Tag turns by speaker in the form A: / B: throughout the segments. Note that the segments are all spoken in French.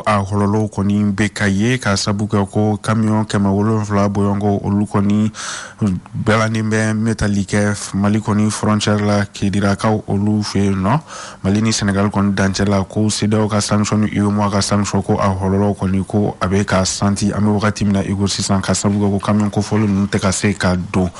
A: ko a hololo koni bekaye ka sabuka ko camion kemawolo vla boyongo olu koni belani be metalike mali koni frontière la kidira ka olu fe no mali ni Senegal kon dancela ko sido ka sanction mo ka sanction ko a hololo koni ko abe ka santi ame wakati mina ego 600 ka sabuka ko camion ko folo nte ka se ka do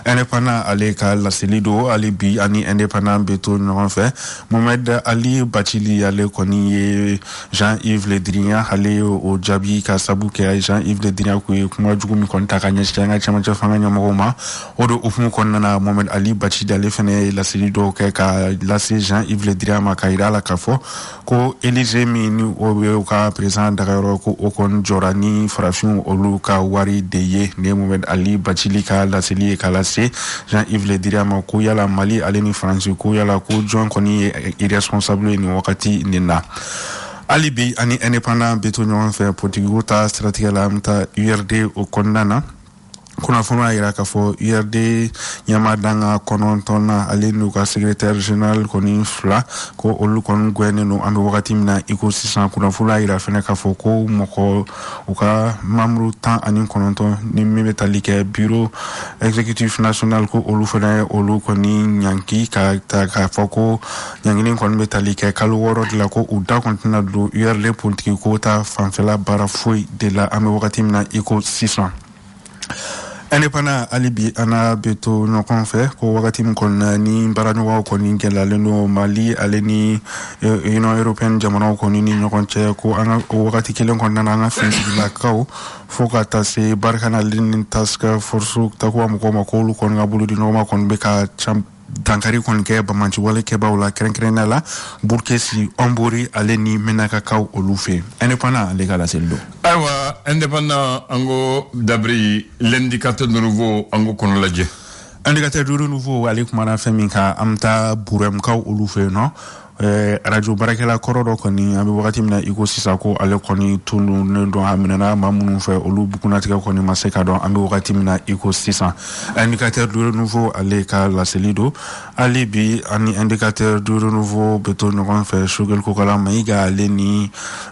A: indépendant ale ka la selido ali bi ani indépendant beto non fait Mohamed Ali Bachili ale koni Jean-Yves Le Drian ale o jabi ka sabuke Jean-Yves Le Drian ko kuma jugu mi kon takanya changa chama chafanga nyamoma odo ufumu kon na Mohamed Ali Bachili ale fene la selido ka la Jean-Yves Le Drian makaira la kafo ko Elise mi ni o ka président Dakar ko o kon jorani frafun olu ka wari deye ne Mohamed Ali Bachili ka la seli ka la Jean-Yves Le Drian ko yala Mali ale ni France ko yala ko John koni irresponsable ni wakati nina alibi ani indépendant beto nyon fe politique ta stratégie la mta URD o konnana kuna fona ira ka fo URD nyama danga konontona alenu ka secrétaire général koni fla ko olu kon gwene no ambe wakati mina iko 600 kuna fula ira fena ka fo ko moko uka mamru tan ani kononton ni metalike bureau exécutif national ko olu fena olu koni nyanki ka fo ko nyangini kon metalike kalu woro de la ko uda kontena do URD politique ko ta fanfela bara foi de la ambe wakati mina iko 600 indépendant alibi ana beto no konfe ko wakati mkon ni barani wa ko ni ngela leno Mali aleni Union Européenne jamana ko ni nyokonche ko ana wakati kelen kon nana nga finsi la kaw foka tase barkana lin taska forsu takwa mko makolu kon ngabulu di no ma kon beka champ dankari kon ke ba manchi wala ke ba wala krenkrenela la burkesi ombori aleni menaka kaw olufe indépendant legal aseldo
B: aywa indépendant ango dabri l'indicateur de nouveau ango kon ladje
A: indicateur de nouveau alik mana feminka amta burem kaw olufe no radio barakela kororo koni abi wakati mina iko sisa ko ale koni tunu ndo hamina mamunu fe olu bukuna tika koni maseka don abi wakati mina iko sisa indicateur de nouveau ale ka la selido ali bi ani indicateur de nouveau beto no kon fe shugel ko kala maiga ale ni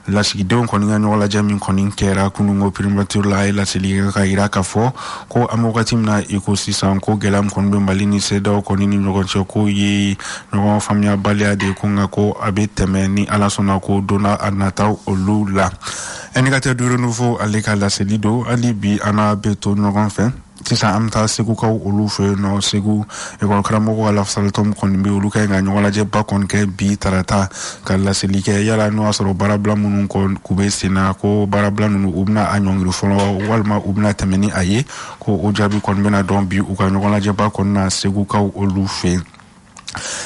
A: la sigidon koni ngano la jami koni kera kunu ngo primature la seliga ka iraka fo ko ami wakati mina iko sisa ko gelam kon be malini seda koni ni no kon ko yi no famia balia de ko ko abeteme ni alasona ko dona anata olula indicateur de renouveau aleka la selido alibi ana beto no gonfe tisa amta segu ka olufe no segu e ko kramo ko ala saltom kon be oluka nga nyola je ba kon ke bi tarata kala selike yala no asoro barabla munun kon kubesina ko barabla nunu ubna anyongru folo walma ubna temeni aye ko ojabi kon bena don bi u ka nyola je ba kon na segu ka olufe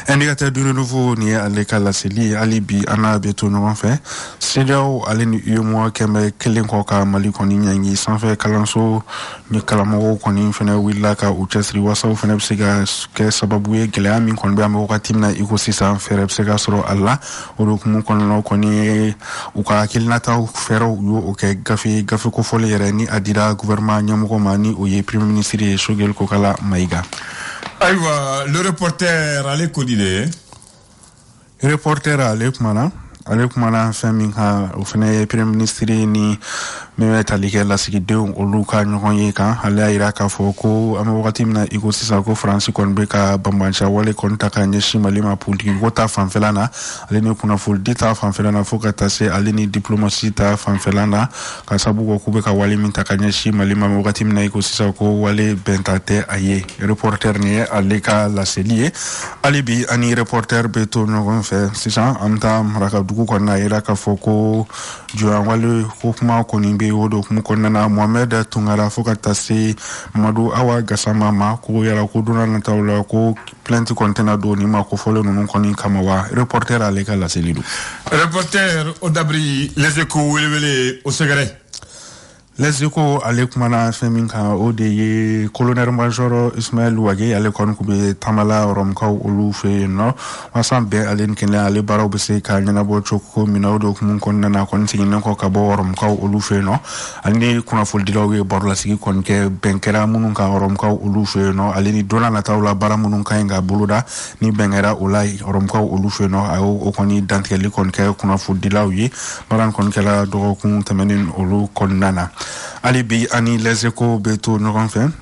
A: indicateur de nouveau ni aleka la seli alibi ana beto no fait sedaw aleni yumo kembe kelen ko ka Mali koni nyangi sans fait kalanso ni kalamo koni fena willa ka uchesri waso fena bsiga ke sababu ye gele ami kon be am wakati na iko 600 fere bsiga soro alla o ko mun kon no koni uka kilnata fero yo o ke gafi ko fole yereni adira gouvernement nyamu ko mani o ye premier ministre Shogel ko kala maiga
B: aywa le reporter ale kodide
A: reporter ale kumana femi ha ofene premier ministre ni metalike la sigide oluka nyonye kan ala iraka foko ama wakati mina iko sisa ko France kon beka bambancha wale kon takanye shimalima politique wota fanfelana aleni kuna full data fanfelana foka tase aleni diplomatie ta fanfelana kasabu ko kubeka wale min takanye shimalima wakati mina iko sisa ko wale bentate aye reporter ni aleka la selie alibi ani reporter beto no fe sisa amta raka dugu kon na iraka foko juan wale ko kuma koni wodo kumukonna Mohamed Tungara foka tase Madu Awa Gasama ma ko yala ko dona na tawla ko plainte container do ni ma ko folo non koni kamawa reporter aleka la selidu
B: reporter Odabri les échos wele au secret
A: Les Échos ale kumana fɛn min kan o de ye colonel major Ismaël Ouagé ale kɔni kun bɛ Tamala Oromkaw olu fɛ yen nɔ wasan bɛɛ ale ni kɛnɛ ale baaraw bɛ se ka ɲɛnabɔ cogo min na o de hukumu kɔnɔna na kɔni seginnen kɔ ka bɔ Oromkaw olu fɛ yen nɔ ale ni kunnafonidilaw ye barolasigi kɔni kɛ bɛn kɛra minnu kan Oromkaw olu fɛ yen nɔ ale ni donna nataw la baara minnu kan ka boloda ni bɛn kɛra o la Oromkaw olu fɛ yen nɔ a y'o kɔni dantigɛli kɔni kɛ kunnafonidilaw ye baara kɔni kɛra dɔgɔkun tɛmɛnen olu kɔnɔna na ali bi ani Les Échos bɛ to ɲɔgɔn fɛ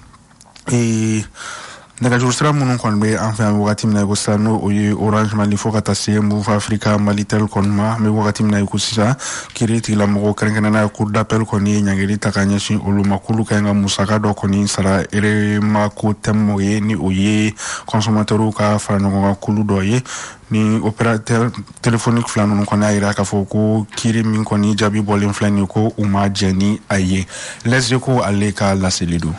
A: nɛgɛjuru sira minnu kɔni bɛ an fɛ yan wagati min na ko sisan n'o o ye Orange Mali fo ka taa se Move Africa Malitel kɔni ma an bɛ wagati min na ko sisan kiiri tigilamɔgɔ kɛrɛnkɛrɛnnenya cour d'appel kɔni ye ɲangili ta ka ɲɛsin olu ma k'olu ka ɲi ka musaka dɔ kɔni sara erema ko thème ye ni o ye consommateurs ka fara ɲɔgɔn kan kulu dɔ ye ni opérateur téléphonique fila ninnu kɔni y'a yira k'a fɔ ko kiiri min kɔni jaabi bɔlen filɛ nin ye ko u ma jɛ ni a ye Les Échos ale ka laseli don.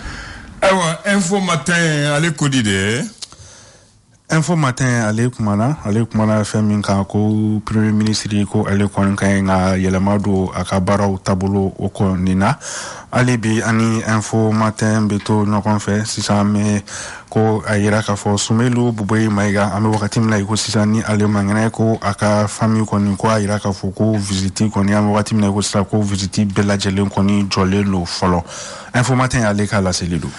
B: Awa, Info Matin, ale kodi de.
A: Info Matin ale kumana fɛn min kan ko premier ministre ko ale kɔni ka ɲi ka yɛlɛma don a ka baaraw taabolo o kɔni na ale bi ani Info Matin bɛ to ɲɔgɔn fɛ sisan mɛ ko a yira k'a fɔ Sumelu Buboyi Mayiga an bɛ wagati min na ko sisan ni ale mangɛnɛ ko a ka famille kɔni ko a yira k'a fɔ ko visite kɔni an bɛ wagati min na ko sisan ko visite bɛɛ lajɛlen kɔni jɔlen don fɔlɔ Info Matin ale ka laseli don.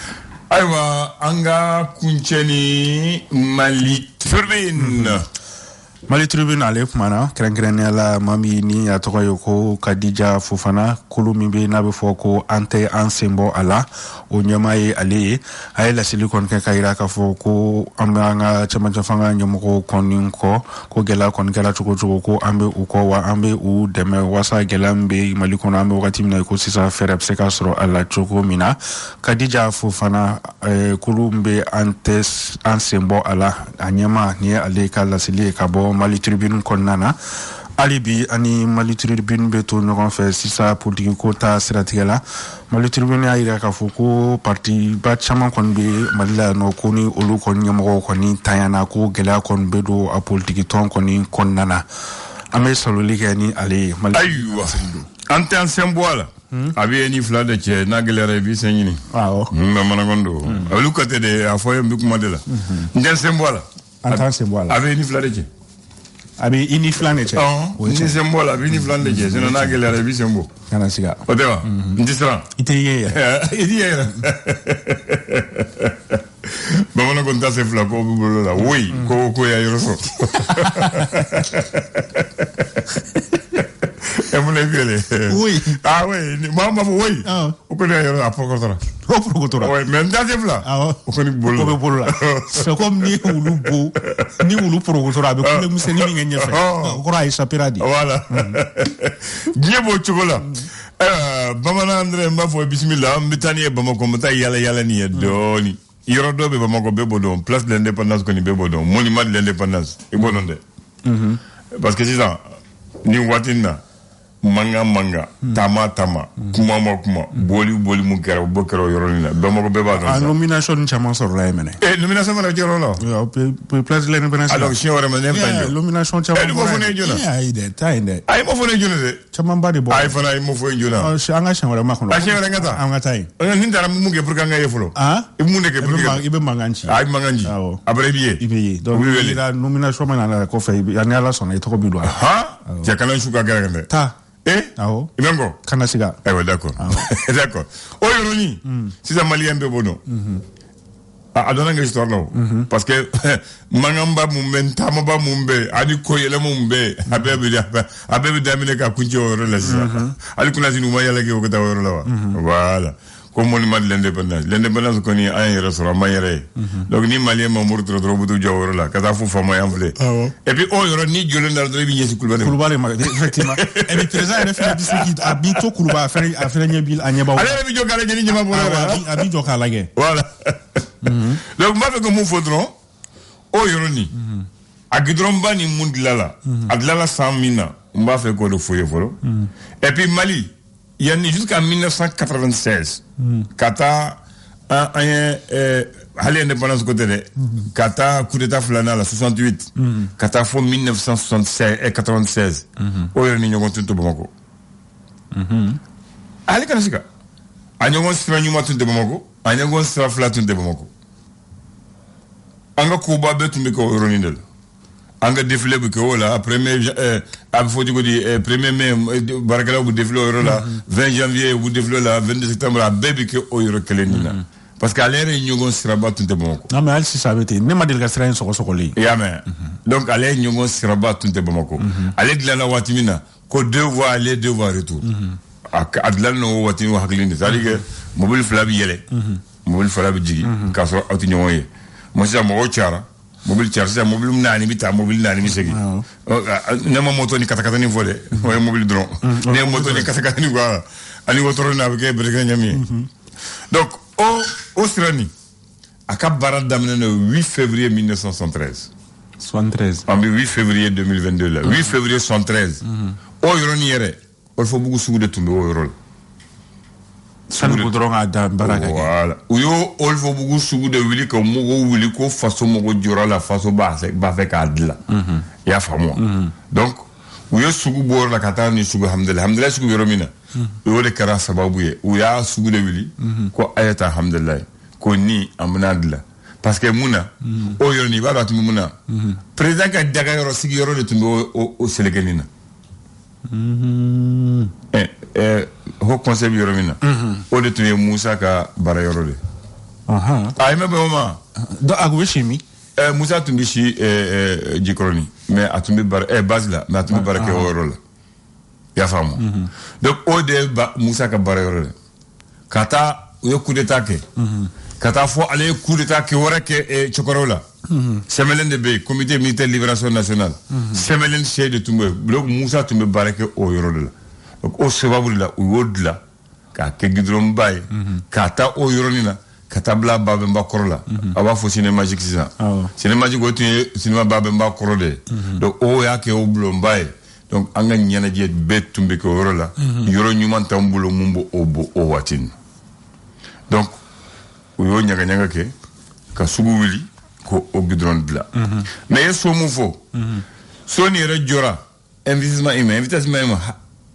B: Ayiwa an ka kuncɛ ni Mali Tribune.
A: Mali Tribune ale kumana kɛrɛnkɛrɛnnenya la maa min ni a tɔgɔ ye ko Kadija Fofana kulu min bɛ n'a bɛ fɔ ko an tɛ an sen bɔ a la o ɲɛmaa ye ale ye a ye laseli kɔni kɛ ka yira k'a fɔ ko an bɛ an ka cɛmancɛ fanga ɲɛmɔgɔw kɔni kɔ ko gɛlɛya kɔni kɛra cogo cogo ko an bɛ u kɔ wa an bɛ u dɛmɛ walasa gɛlɛya min bɛ Mali kɔnɔ an bɛ wagati min na ko sisan fɛɛrɛ bɛ se ka sɔrɔ a la cogo min na Kadija Fofana kulu min bɛ an tɛ an sen bɔ a la a ɲɛmaa ni ye ale ka laseli ye ka bɔ Mali Tribune kɔnɔna na hali bi ani Mali Tribune bɛ to ɲɔgɔn fɛ sisan politique ko ta siratigɛ la Mali Tribune y'a yira k'a fɔ ko parti ba caman kɔni bɛ Mali la nɔ ko ni olu kɔni ɲɛmɔgɔw kɔni tanyana ko gɛlɛya kɔni bɛ don a politique tɔn kɔni kɔnɔna na an bɛ saloli kɛ ni ale ye.
B: Ayiwa an tɛ an sen bɔ a la a bɛ ni fila de cɛ n'a gɛlɛyara i b'i sen ɲini nka manakɔn don olu ka tɛ de a fɔ ye n bɛ kuma de la n tɛ sen bɔ a la
A: an t'an sen bɔ a la
B: a bɛ ni fila de cɛ.
A: A bɛ i ni filan de cɛ.
B: Ni sen bɔ la a bɛ ni filan de cɛ sinon n'a gɛlɛyara i b'i sen bɔ.
A: Kana siga.
B: O tɛ wa n tɛ siran.
A: I tɛ ye yɛrɛ.
B: I tɛ ye yɛrɛ. Bamananw ko n ta se fila ko b'i bolo la woyi ko y'a yɔrɔ sɔrɔ. Mun de wele.
A: Oui.
B: Ah oui, maa ma fɔ woyi. O ko ne y'a yɔrɔ a pɔkɔtɔra.
A: O pɔkɔtɔra.
B: Oui, mais n ta se fila. O kɔni bolo la.
A: O bɛ bolo la. C'est comme ni wulu bo ni wulu pɔkɔtɔra a bɛ kule misɛnnin min kɛ ɲɛfɛ. O kɔrɔ a échappera de.
B: Voilà. Diɲɛ b'o cogo la. Bamanan André n b'a fɔ bisimila an bɛ taa ni ye Bamakɔ n bɛ taa yala ni ye dɔɔni. Yɔrɔ dɔ bɛ Bamakɔ bɛɛ b'o dɔn place de l'indépendance kɔni bɛɛ b'o dɔn monument de l'indépendance i b'o dɔn dɛ. Parce que sisan ni waati in na manga tama kuma boli mun kɛra o bɔ kɛra o yɔrɔnin na Bamakɔ bɛɛ b'a dɔn.
A: Nomination caman sɔrɔla yen mɛnɛ.
B: Nomination fana kɛra o la.
A: Place de l'indépendance.
B: Alors siɲɛ wɛrɛ mɛ ne fɛn jɔ.
A: Nomination caman.
B: Ni m'o fɔ ne ye joona.
A: Ayi dɛ taa yen dɛ.
B: Ayi m'o fɔ ne ye joona dɛ.
A: Caman ba de bɔ.
B: Ayi fana ayi m'o fɔ ye joona.
A: An ka siɲɛ wɛrɛ ma kɔnɔ.
B: A siɲɛ wɛrɛ n ka taa.
A: An ka taa yen.
B: Ni taara mun kɛ pour que an ka ye fɔlɔ. I bɛ mun de kɛ pour que.
A: I bɛ mankan ci.
B: Ayi mankan ci. Après i bɛ ye.
A: I bɛ ye. Donc i la nomination mana na kɔfɛ ni Ala sɔnna i tɔgɔ bɛ don a la.
B: Cɛ kana su ka gɛrɛ dɛ.
A: Taa.
B: Awɔ. I bɛ n kɔ.
A: Kana siga.
B: Ayiwa d'accord. D'accord. O yɔrɔnin sisan maliyɛn bɛɛ b'o dɔn. A donna n ka histoire la o. Parce que mankanba mun bɛ taamaba mun bɛ ani ko yɛlɛma mun bɛ a bɛɛ bɛ daminɛ ka kuncɛ o yɔrɔ la sisan. Hali kunasini u ma yɛlɛ kɛ o ka taa o yɔrɔ la wa. Voilà. Ko monument de l'indépendance. L'indépendance kɔni an ye yɛrɛ sɔrɔ an ma yɛrɛ ye. Donc ni maliyɛn ma muru tura dɔrɔn u bɛ t'u jɔ o yɔrɔ la ka taa fo faama y'an filɛ. Et puis o yɔrɔ ni jɔlen dara dɔrɔn i bɛ ɲɛsin Kulubali ma.
A: Kulubali ma effectivement. Et puis président yɛrɛ fana bɛ se k'i b'i to Kulubali a fana ɲɛ b'i a ɲɛbaw.
B: Ale yɛrɛ bɛ jɔ k'ale jɛni ɲɛma bɔra la.
A: A b'i jɔ k'a lajɛ.
B: Voilà. Donc n b'a fɛ ka mun fɔ dɔrɔn o yɔrɔnin a goudron ba ni mun dilanla a dilanla san min na n b'a fɛ k'o de fɔ ye fɔlɔ. Et puis Mali yanni jusqu'à 1996 ka taa an ye hali indépendance ko tɛ dɛ ka taa coup d'état filanan la 68 ka taa fo 1996 o yɛrɛ ni ɲɔgɔn tun to Bamakɔ ale kana sika a ɲɔgɔn sira ɲuman tun tɛ Bamakɔ a ɲɔgɔn sira fila tun tɛ Bamakɔ an ka koba bɛɛ tun bɛ kɛ o yɔrɔnin de la an ka défilé bɛ kɛ o la premier a bɛ fɔ cogo di premier mai baarakɛlaw bɛ défilé o yɔrɔ la 20 janvier u bɛ défilé la 22 septembre a bɛɛ bɛ kɛ o yɔrɔ kelen nin na parce que ale yɛrɛ ye ɲɔgɔn siraba tun tɛ Bamakɔ.
A: Non mais hali sisan a bɛ ten ne ma deli ka sira in sɔgɔsɔgɔli.
B: I y'a mɛn donc ale ye ɲɔgɔn siraba tun tɛ Bamakɔ ale dilanna waati min na ko deux voies aller deux voies retour a dilanna o waati o hakili de c'est à dire que mobile fila bɛ yɛlɛ mobile fila bɛ jigin k'a sɔrɔ aw tɛ ɲɔgɔn ye mo sisan mɔgɔw cayara mobile cayara sisan mobile naani bɛ taa mobile naani bɛ segin ne ma moto ni katakatani fɔ dɛ o ye mobile dɔrɔn ne ye moto ni katakatani quoi ani wotoro na a bɛ kɛ berekɛ ɲami ye donc o sira nin a ka baara daminɛ le 8 février 1973
A: 73
B: an bɛ 8 février 2022 la 8 février 73 o yɔrɔnin yɛrɛ Olfobugu sugu de tun bɛ o yɔrɔ la
A: sani ko dɔrɔn k'a da baara ka kɛ
B: voilà u y'o Olfobugu sugu de wuli ka mɔgɔw wuli ko faso mɔgɔ jɔra la faso b'a fɛ k'a dilan i y'a faamu wa donc u ye sugu bɔ yɔrɔ la ka taa ni sugu hamdulahi sugu yɔrɔ min na o y'o de kɛra sababu ye u y'a sugu de wuli ko a ye taa hamdulahi ko ni an bɛna dilan parce que mun na o yɔrɔnin i b'a dɔn a tun bɛ mun na président ka daga yɔrɔ sigi yɔrɔ de tun bɛ o selekɛnin na ho conseil bi yɔrɔ min na o de tun ye Musa ka baara yɔrɔ de a ye mɛn bɛn o ma
A: donc a tun bɛ si min
B: Musa tun bɛ si Jikɔrɔni mais a tun bɛ baara base la mais a tun bɛ baara kɛ o yɔrɔ la i y'a faamu donc o de ye Musa ka baara yɔrɔ de ka taa u ye coup d'état kɛ ka taa fɔ ale ye coup d'état kɛ wɛrɛ kɛ Cɔkɔrɔw la Sɛmɛlɛn de bɛ yen comité militaire libération nationale Sɛmɛlɛn chef de tun bɛ yen donc Musa tun bɛ baara kɛ o yɔrɔ de la donc o sababu de la u y'o dilan k'a kɛ goudron ba ye k'a taa o yɔrɔnin na ka taa bila Babɛnba kɔrɔ la a b'a fɔ cinémagique sisan cinémagique o tun ye cinéma Babɛnba kɔrɔ de ye donc o y'a kɛ o bulonba ye donc an ka ɲɛnajɛ bɛɛ tun bɛ kɛ o yɔrɔ la yɔrɔ ɲuman t'anw bolo mun b'o o waati nin donc u y'o ɲagaɲaga kɛ ka sugu wuli ko o goudron dilan mais ye so mun fɔ so nin yɛrɛ jɔra investissement in ma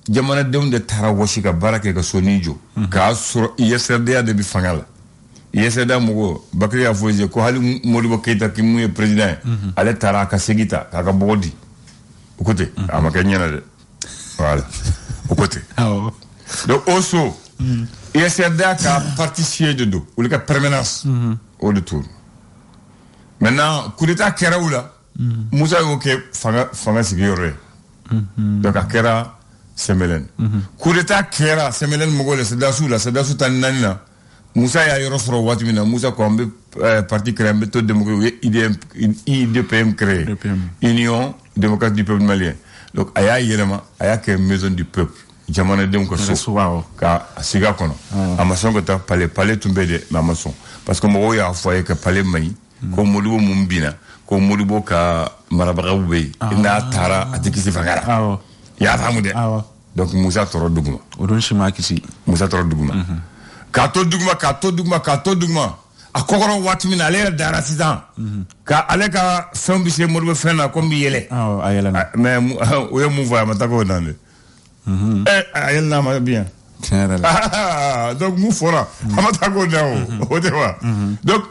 B: jamanadenw de taara wɔsi ka baara kɛ ka so nin jɔ k'a sɔrɔ ISRDA de bɛ fanga la ISRDA mɔgɔ Bakary y'a fɔ je ko hali Modibo Keita ki mun ye président ye ale taara a ka segi ta k'a ka bɔgɔ di o ko ten a ma kɛ ɲɛna dɛ voilà o ko ten donc o so ISRDA ka parti siège de don olu ka permanence o de tour maintenant coup d'état kɛra u la Musa y'o kɛ fanga sigiyɔrɔ ye donc a kɛra Sɛmɛlɛn coup d'état kɛra Sɛmɛlɛn mɔgɔw la Sɛdasu ta naani na Musa y'a yɔrɔ sɔrɔ waati min na Musa ko an bɛ parti créé an bɛ to démocratie u ye IDPM créé Union démocratique du peuple malien donc a y'a yɛlɛma a y'a kɛ maison du peuple jamanadenw ka so ka sigi a kɔnɔ a ma sɔn ka taa palais tun bɛ dɛ mais a ma sɔn parce que mɔgɔw y'a fɔ a ye ka palais man ɲi ko Modibo mun binna ko Modibo ka marabagaw bɛ yen n'a taara a tɛ kisi fanga la i y'a faamu dɛ donc Musa tɔrɔ duguma
A: o don si ma kisi
B: Musa tɔrɔ duguma k'a to duguma a kɔkɔrɔ waati min na ale yɛrɛ dara sisan ka ale ka fɛnw bɛ se Modibo fɛn na ko n bɛ yɛlɛ
A: a yɛlɛna
B: mais o ye mun fɔ a ma taa k'o dan dɛ a yɛlɛna a ma bien
A: tiɲɛ yɛrɛ la
B: donc mun fɔra a ma taa k'o dan o tɛ wa donc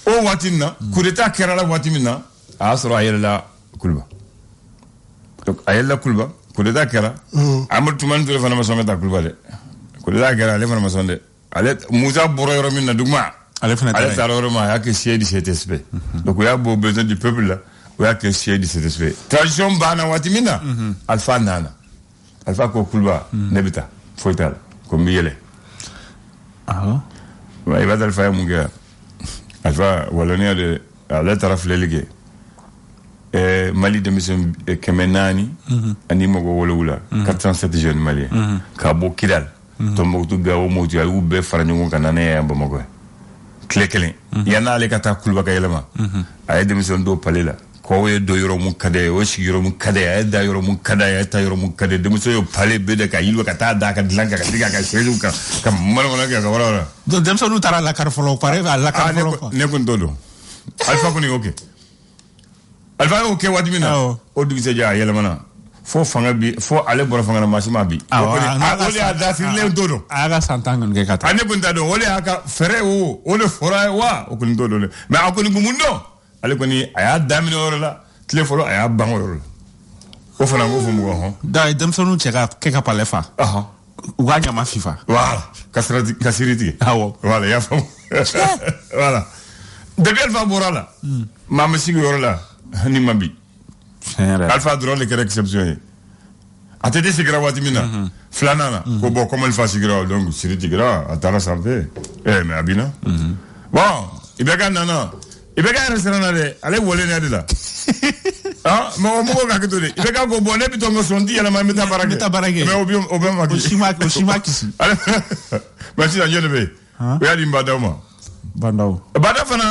B: o waati nin na coup d'état kɛra la waati min na a y'a sɔrɔ a yɛlɛla Kuluba donc a yɛlɛla Kuluba coup d'état kɛra Amadu Tumani Ture fana ma sɔn ka taa Kuluba dɛ coup d'état kɛra ale fana ma sɔn dɛ ale Musa bɔra yɔrɔ min na duguma ale taara yɔrɔ min a y'a kɛ siège du CTSP donc o y'a bɔ besoin du peuple la o y'a kɛ siège du CTSP transition banna waati min na Alifa nana Alifa ko Kuluba ne bɛ taa foyi t'a la ko n bɛ yɛlɛ i b'a dɔn Alifa ye mun kɛ Alifa walɔniya de ale taara filɛli kɛ Mali denmisɛn 400 ani mɔgɔ 7 407 jeunes maliens k'a bɔ Kidal Tombouctou Gao Mopti a y'u bɛɛ fara ɲɔgɔn kan n'a ye yan Bamakɔ tile kelen yan'ale ka taa Kuluba ka yɛlɛma a ye denmisɛn dɔw palais la k'aw ye dɔ yɔrɔ mun ka d'a ye o sigi yɔrɔ mun ka d'a ye a ye da yɔrɔ mun ka d'a ye a ye ta yɔrɔ mun ka d'a ye denmisɛn y'o palais bɛɛ de ka yiriwa ka taa da ka dilan kan ka sigi a ka siège kan ka mana kɛ ka wala
A: donc denmisɛnninw taara lakari fɔlɔ pare a lakari fɔlɔ
B: ne kɔni t'o dɔn Alifa kɔni y'o kɛ Alifa y'o kɛ waati min na o dugusɛjɛ a yɛlɛmana fo fanga bi fo ale bora fanga na masima bi ole ada sirle dodo
A: aga santanga nge kata
B: ane bunda do ole aka fere o ole fora wa o kun dodo mais akoni gumundo ale koni aya damino wala tile folo aya bangolo o fana go fumu ho
A: da dem sonu cheka keka palefa
B: aha
A: uganya mafifa
B: voilà kasiriti
A: awo
B: voilà ya fam voilà de bel va borala mama sigi yorala ni mabi alfa drone le kere exception atete sigira wati mina flanana ko bo comme il fa sigira donc siriti gira atara santé mais abina bon ibega nana ibega restaurant de ale wole ne adila mo ka kitole ibega go bonne bitongo sondi yala ma meta barake mais obi ma
A: oshima kisi
B: mais si anjele be ya di mbadama
A: bandao
B: bada fana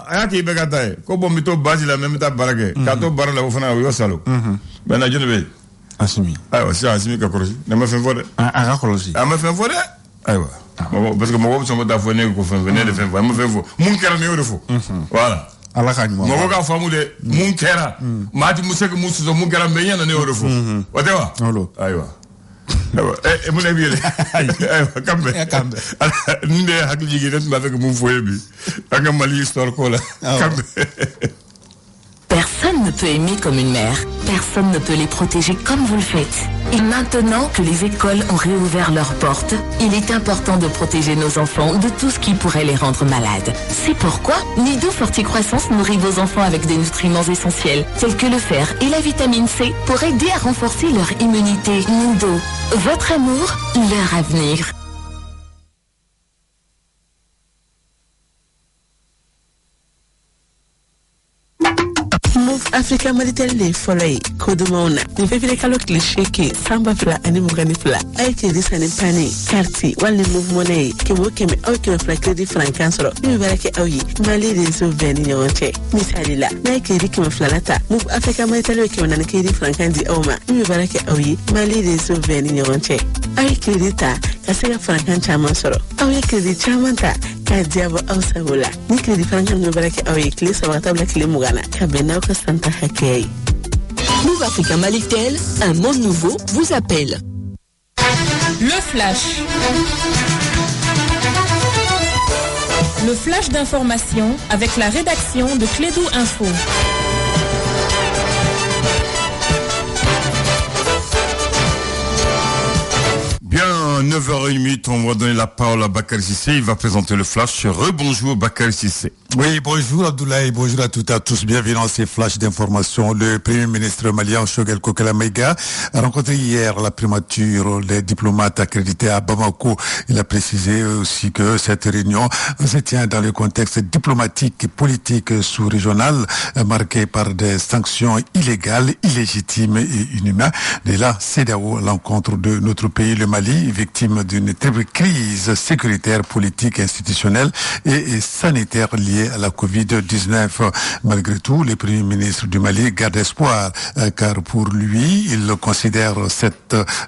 B: ayaki ibega tay ko bo mito basi la même meta barake ka to barala o fana yo salo mais na jele be
A: asimi
B: aywa si asimi ka korosi na ma fen fode
A: aga korosi
B: ma fen fode aywa parce que mo so mo da fo ne ko fen venir de fen ma fen fo mun kera ne yo fo voilà
A: ala ka nyuma
B: mo ga famu de mun kera mati museke musuzo mun kera be yana ne yo fo otewa aywa mun e biele aywa kambe nde hakli jigi den ba fek mun foye bi anga mali histoire ko la kambe.
C: Personne ne peut aimer comme une mère. Personne ne peut les protéger comme vous le faites. Et maintenant que les écoles ont réouvert leurs portes, il est important de protéger nos enfants de tout ce qui pourrait les rendre malades. C'est pourquoi Nido Forticroissance nourrit vos enfants avec des nutriments essentiels, tels que le fer et la vitamine C, pour aider à renforcer leur immunité. Nido, votre amour, leur avenir.
D: Move Africa Maritel le follow Kodumona. Ni vivile kalo klisheki samba fila ani mugani fila. Aike disa ni pani karti wale move money ke woke me au ke fila kredi francansoro. Ni barake auyi mali rezo veni nyonche. Misali la na aike riki me fila lata. Move Africa Maritel ke wana kredi francanzi auma. Ni barake auyi mali rezo veni nyonche. Aike rita kasega francancha mansoro. Auye kredi chamanta Kadiabo Ausagola. Ni kredi francan me barake auyi klisa watabla kile mugana. Kabena Santa Hakei.
C: Move Africa Malitel, un monde nouveau vous appelle.
E: Le flash. Le flash d'information avec la rédaction de Clédou Info.
B: Bien, 9h30, on va donner la parole à Bakary Cissé. Il va présenter le flash. Rebonjour Bakary Cissé.
F: Oui, bonjour Abdoulaye, bonjour à toutes et à tous. Bienvenue dans ces flashs d'information. Le Premier ministre malien Choguel Kokala Maïga a rencontré hier la primature des diplomates accrédités à Bamako. Il a précisé aussi que cette réunion se tient dans le contexte diplomatique et politique sous-régional marqué par des sanctions illégales, illégitimes et inhumaines de la CEDEAO à l'encontre de notre pays, le Mali, victime d'une triple crise sécuritaire, politique, institutionnelle et sanitaire liée à la Covid-19. Malgré tout, le Premier ministre du Mali garde espoir, car pour lui, il considère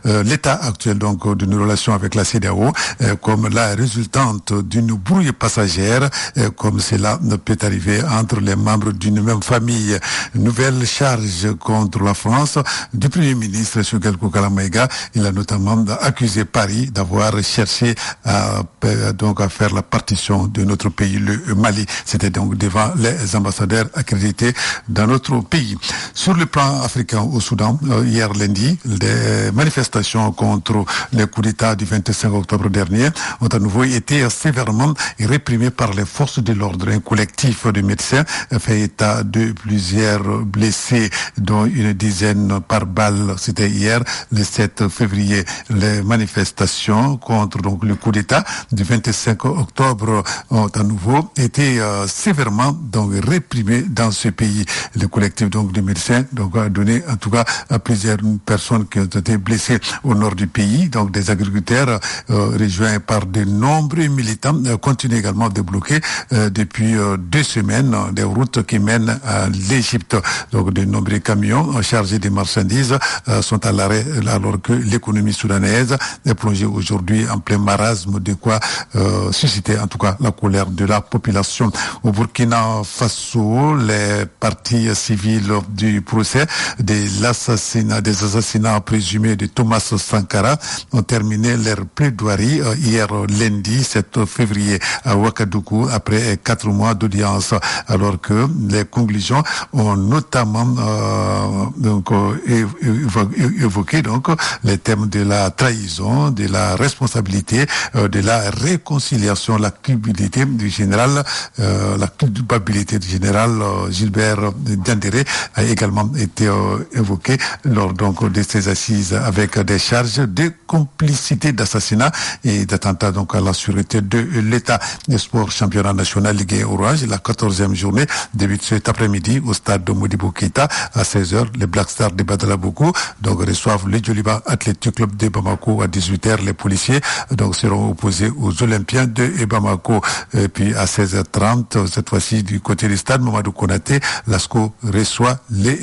F: l'état actuel donc de nos relations avec la CEDEAO comme la résultante d'une brouille passagère, comme cela ne peut arriver entre les membres d'une même famille. Nouvelle charge contre la France du Premier ministre Choguel Kokala Maïga. Il a notamment accusé Paris d'avoir cherché à faire la partition de notre pays, le Mali. C'était donc devant les ambassadeurs accrédités dans notre pays. Sur le plan africain au Soudan, hier lundi, des manifestations contre le coup d'État du 25 octobre dernier ont à nouveau été sévèrement réprimées par les forces de l'ordre. Un collectif de médecins fait état de plusieurs blessés, dont une dizaine par balle. C'était hier, le 7 février. Les manifestations contre donc le coup d'État du 25 octobre ont à nouveau été sévèrement donc réprimées dans ce pays. Le collectif donc de médecins donc a donné en tout cas à plusieurs personnes qui ont été blessées au nord du pays. Donc des agriculteurs rejoints par de nombreux militants continuent également de bloquer depuis 2 semaines des routes qui mènent à l'Égypte. Donc de nombreux camions chargés de marchandises sont à l'arrêt alors que l'économie soudanaise est plongée plongé aujourd'hui en plein marasme, de quoi susciter en tout cas la colère de la population. Au Burkina Faso, les parties civiles du procès des assassinats présumés de Thomas Sankara ont terminé leur plaidoirie hier lundi 7 février à Ouagadougou après 4 mois d'audience, alors que les conclusions ont notamment évoqué donc les thèmes de la trahison, de la responsabilité, de la réconciliation, la culpabilité du général Gilbert Diendéré a également été évoquée lors donc de ces assises, avec des charges de complicité d'assassinat et d'attentat donc à la sûreté de l'État. Le sport championnat national Ligue Orange, la 14e journée débute cet après-midi au stade de Modibo Keïta à 16h. Les Black Stars de Badalabougou donc reçoivent le Djoliba Athletic Club de Bamako à 18h. Les policiers donc seront opposés aux Olympiens de Bamako. Et puis à 16h30, cette fois-ci du côté du stade Mamadou Konaté, l'ASCO reçoit les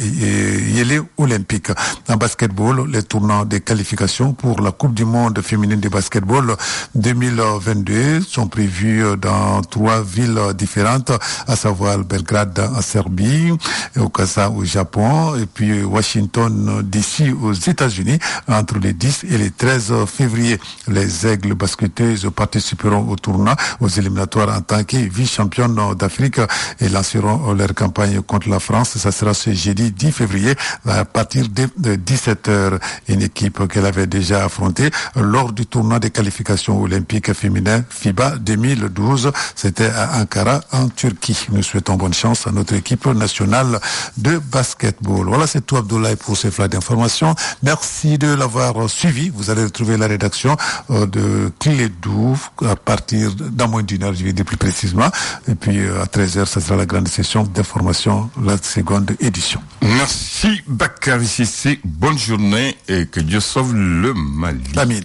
F: Yélé Olympiques. En basketball, les tournants des qualifications pour la Coupe du Monde féminine de basketball 2022 sont prévus dans 3 villes différentes, à savoir Belgrade en Serbie, Okasa au Japon, et puis Washington DC aux États-Unis entre les 10 et les 13 février. Les Aigles basketteuses participeront au tournoi aux éliminatoires en tant que vice-championnes d'Afrique et lanceront leur campagne contre la France. Ça sera ce jeudi 10 février à partir de 17h. Une équipe qu'elle avait déjà affrontée lors du tournoi des qualifications olympiques féminines FIBA 2012. C'était à Ankara en Turquie. Nous souhaitons bonne chance à notre équipe nationale de basketball. Voilà, c'est tout Abdoulaye pour ces flashs d'informations. Merci de l'avoir suivi. Vous allez retrouver la rédaction de Clédou à partir d'un moins d'une heure, je vais dire plus précisément. Et puis à 13h, ça sera la grande session d'information, la seconde édition.
B: Merci Bakary Cissé. Bonne journée et que Dieu sauve le Mali.
F: Amin.